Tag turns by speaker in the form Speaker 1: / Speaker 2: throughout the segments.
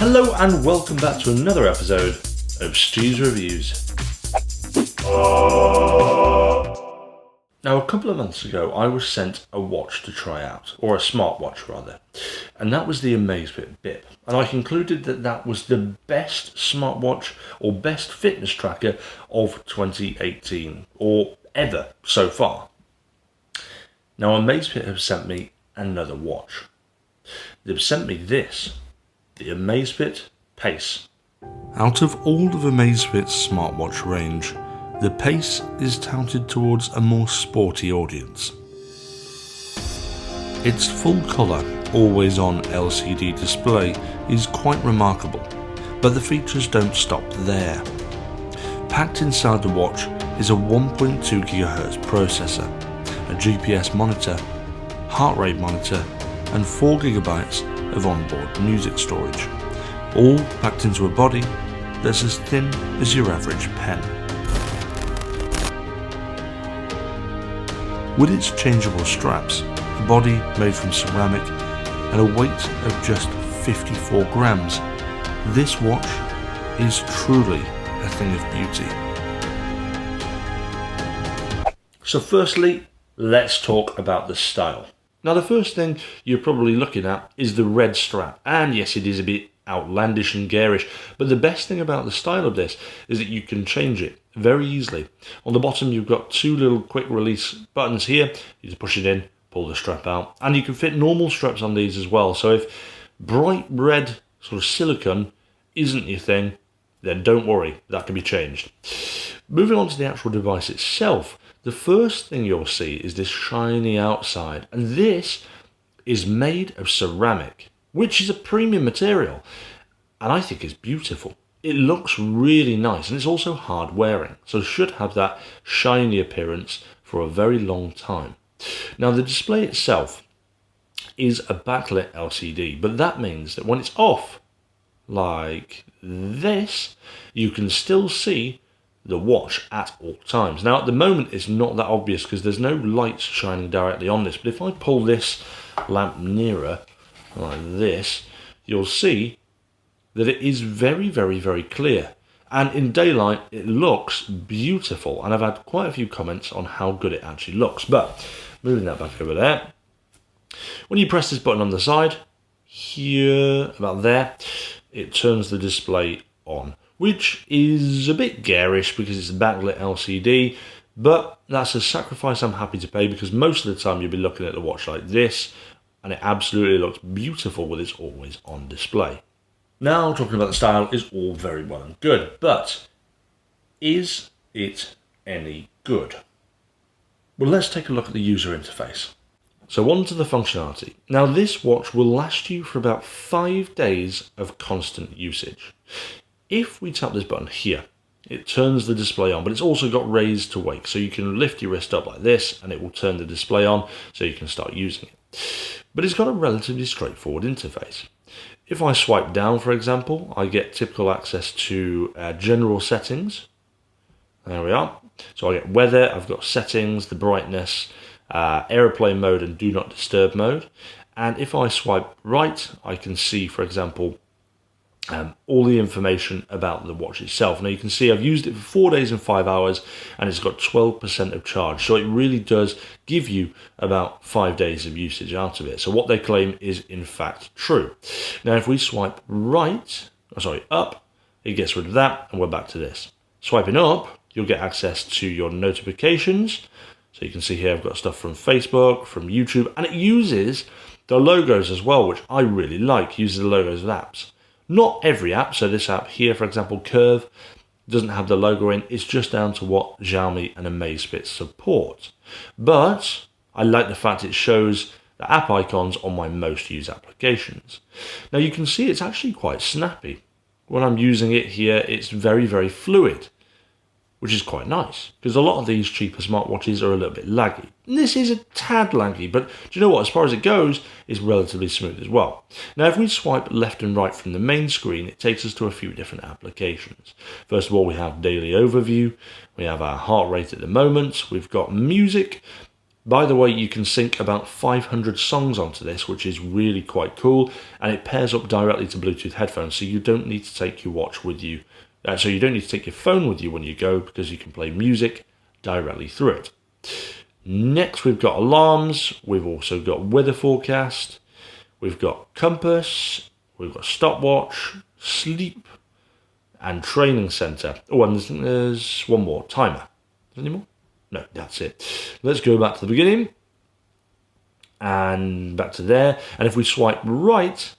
Speaker 1: Hello and welcome back to another episode of Stu's Reviews. Now, a couple of months ago, I was sent a watch to try out, or a smartwatch rather, and that was the Amazfit Bip. And I concluded that that was the best smartwatch or best fitness tracker of 2018, or ever so far. Now, Amazfit have sent me another watch. They've sent me this, the Amazfit Pace. Out of all of Amazfit's smartwatch range, the Pace is touted towards a more sporty audience. Its full colour, always-on LCD display is quite remarkable, but the features don't stop there. Packed inside the watch is a 1.2 GHz processor, a GPS monitor, heart rate monitor, and 4 GB of onboard music storage, all packed into a body that's as thin as your average pen. With its changeable straps, a body made from ceramic, and a weight of just 54 grams, this watch is truly a thing of beauty. So firstly, let's talk about the style. Now, the first thing you're probably looking at is the red strap, and yes, it is a bit outlandish and garish, but the best thing about the style of this is that you can change it very easily. On the bottom you've got two little quick release buttons here. You just push it in, pull the strap out, and you can fit normal straps on these as well. So if bright red sort of silicone isn't your thing, then don't worry, that can be changed. Moving on to the actual device itself, the first thing you'll see is this shiny outside, and this is made of ceramic, which is a premium material, and I think is beautiful. It looks really nice, and it's also hard wearing, so it should have that shiny appearance for a very long time. Now, the display itself is a backlit LCD, but that means that when it's off, like this, you can still see the watch at all times. Now, at the moment, it's not that obvious because there's no lights shining directly on this, but if I pull this lamp nearer, like this, you'll see that it is very, very, very clear. And in daylight, it looks beautiful. And I've had quite a few comments on how good it actually looks. But moving that back over there, when you press this button on the side, here, about there, it turns the display on, which is a bit garish because it's a backlit LCD, but that's a sacrifice I'm happy to pay because most of the time you'll be looking at the watch like this, and it absolutely looks beautiful with its always on display. Now, talking about the style is all very well and good, but is it any good? Well, let's take a look at the user interface. So on to the functionality. Now, this watch will last you for about 5 days of constant usage. If we tap this button here, it turns the display on, but it's also got raise to wake, so you can lift your wrist up like this and it will turn the display on so you can start using it. But it's got a relatively straightforward interface. If I swipe down, for example, I get typical access to general settings. There we are. So I get weather, I've got settings, the brightness, airplane mode and do not disturb mode. And if I swipe right, I can see, for example, all the information about the watch itself. Now you can see I've used it for 4 days and 5 hours and it's got 12% of charge. So it really does give you about 5 days of usage out of it. So what they claim is in fact true. Now if we swipe up, it gets rid of that and we're back to this. Swiping up, you'll get access to your notifications. So you can see here I've got stuff from Facebook, from YouTube, and it uses the logos as well, which I really like, uses the logos of apps. Not every app, so this app here, for example, Curve, doesn't have the logo in. It's just down to what Xiaomi and Amazfit support. But I like the fact it shows the app icons on my most used applications. Now you can see it's actually quite snappy. When I'm using it here, it's very, very fluid, which is quite nice because a lot of these cheaper smartwatches are a little bit laggy. And this is a tad laggy, but do you know what? As far as it goes, it's relatively smooth as well. Now, if we swipe left and right from the main screen, it takes us to a few different applications. First of all, we have daily overview. We have our heart rate at the moment. We've got music. By the way, you can sync about 500 songs onto this, which is really quite cool, and it pairs up directly to Bluetooth headphones, so you don't need to take your watch with you. So you don't need to take your phone with you when you go, because you can play music directly through it. Next, we've got alarms. We've also got weather forecast. We've got compass. We've got stopwatch, sleep, and training center. Oh, and there's one more, timer. Is there any more? No, that's it. Let's go back to the beginning and back to there. And if we swipe right,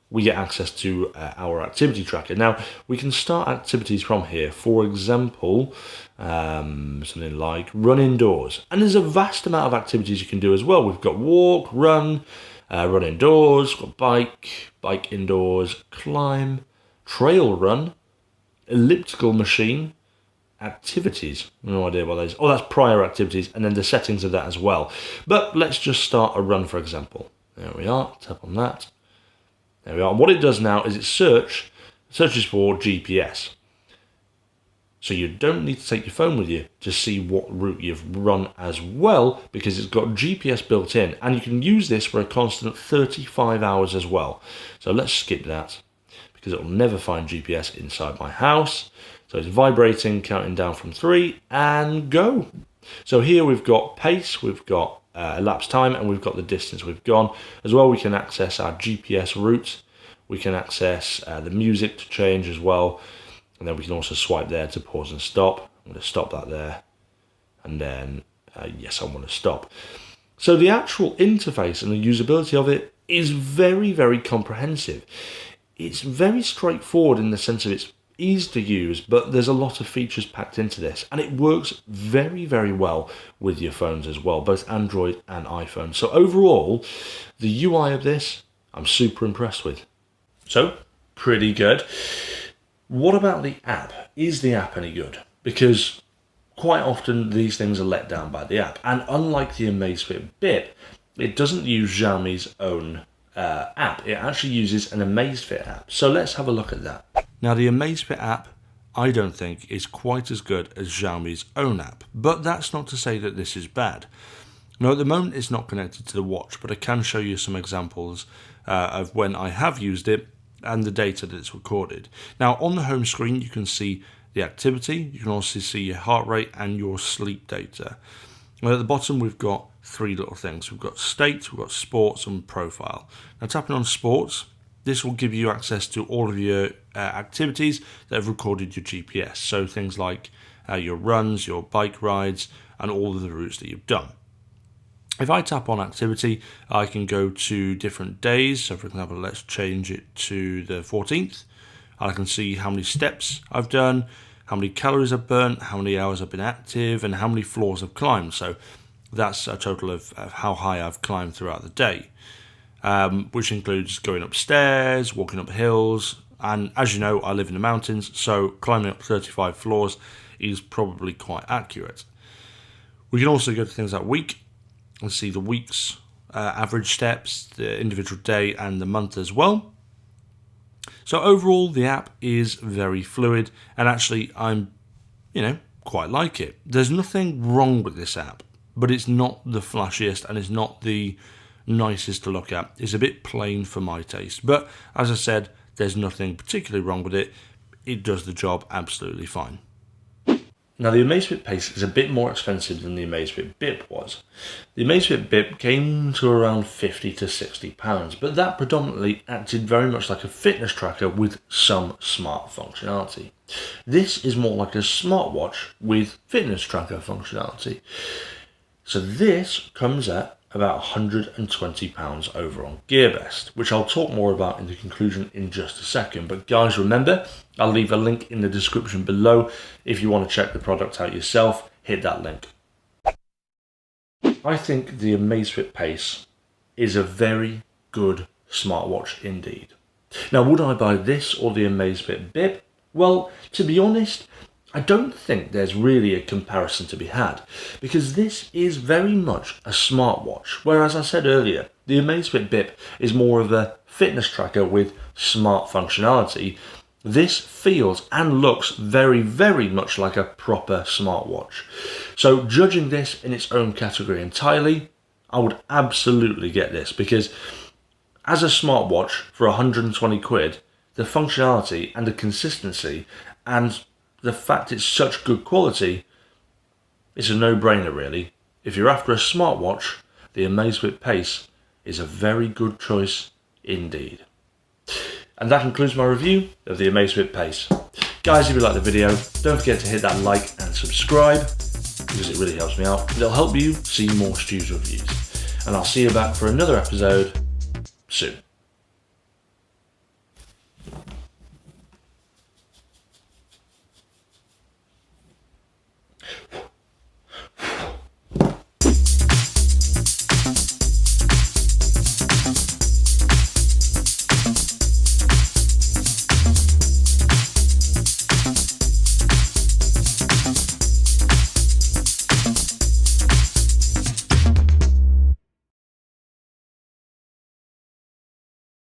Speaker 1: we get access to our activity tracker. Now, we can start activities from here. For example, something like run indoors. And there's a vast amount of activities you can do as well. We've got walk, run indoors, got bike indoors, climb, trail run, elliptical machine, activities. No idea what that is. Oh, that's prior activities, and then the settings of that as well. But let's just start a run, for example. There we are. Tap on that. There we are. And what it does now is it searches for GPS. So you don't need to take your phone with you to see what route you've run as well, because it's got GPS built in, and you can use this for a constant 35 hours as well. So let's skip that, because it'll never find GPS inside my house. So it's vibrating, counting down from 3, and go. So here we've got pace, we've got elapsed time, and we've got the distance we've gone. As well, we can access our GPS route. We can access the music to change as well. And then we can also swipe there to pause and stop. I'm going to stop that there. And then, yes, I want to stop. So the actual interface and the usability of it is very, very comprehensive. It's very straightforward in the sense of it's easy to use, but there's a lot of features packed into this, and it works very, very well with your phones as well, both Android and iPhone. So overall, the UI of this, I'm super impressed with. So, pretty good. What about the app? Is the app any good? Because quite often these things are let down by the app, and unlike the Amazfit Bip, it doesn't use Xiaomi's own app. It actually uses an Amazfit app. So let's have a look at that. Now, the Amazfit app, I don't think, is quite as good as Xiaomi's own app, but that's not to say that this is bad. Now, at the moment, it's not connected to the watch, but I can show you some examples of when I have used it and the data that it's recorded. Now, on the home screen, you can see the activity. You can also see your heart rate and your sleep data. And at the bottom, we've got 3 little things. We've got state, we've got sports, and profile. Now, tapping on sports, this will give you access to all of your activities that have recorded your GPS. So things like your runs, your bike rides, and all of the routes that you've done. If I tap on activity, I can go to different days. So for example, let's change it to the 14th. I can see how many steps I've done, how many calories I've burnt, how many hours I've been active, and how many floors I've climbed. So that's a total of how high I've climbed throughout the day. Which includes going upstairs, walking up hills, and as you know, I live in the mountains, so climbing up 35 floors is probably quite accurate. We can also go to things like week and see the week's average steps, the individual day, and the month as well. So overall, the app is very fluid, and actually, I'm, quite like it. There's nothing wrong with this app, but it's not the flashiest, and it's not the nicest to look at. It's a bit plain for my taste, but as I said, there's nothing particularly wrong with it. It does the job absolutely fine. Now, the Amazfit Pace is a bit more expensive than the Amazfit Bip was. The Amazfit Bip came to around £50 to £60, but that predominantly acted very much like a fitness tracker with some smart functionality. This is more like a smartwatch with fitness tracker functionality. So this comes at about £120 over on GearBest, which I'll talk more about in the conclusion in just a second. But guys, remember, I'll leave a link in the description below. If you want to check the product out yourself, hit that link. I think the Amazfit Pace is a very good smartwatch indeed. Now, would I buy this or the Amazfit Bip? Well, to be honest, I don't think there's really a comparison to be had, because this is very much a smartwatch, whereas I said earlier, the Amazfit Bip is more of a fitness tracker with smart functionality, This feels and looks very, very much like a proper smartwatch. So judging this in its own category entirely, I would absolutely get this, because as a smartwatch for 120 quid, the functionality and the consistency and the fact it's such good quality, it's a no-brainer really. If you're after a smartwatch, the Amazfit Pace is a very good choice indeed. And that concludes my review of the Amazfit Pace. Guys, if you like the video, don't forget to hit that like and subscribe, because it really helps me out. It'll help you see more Stu's reviews. And I'll see you back for another episode soon.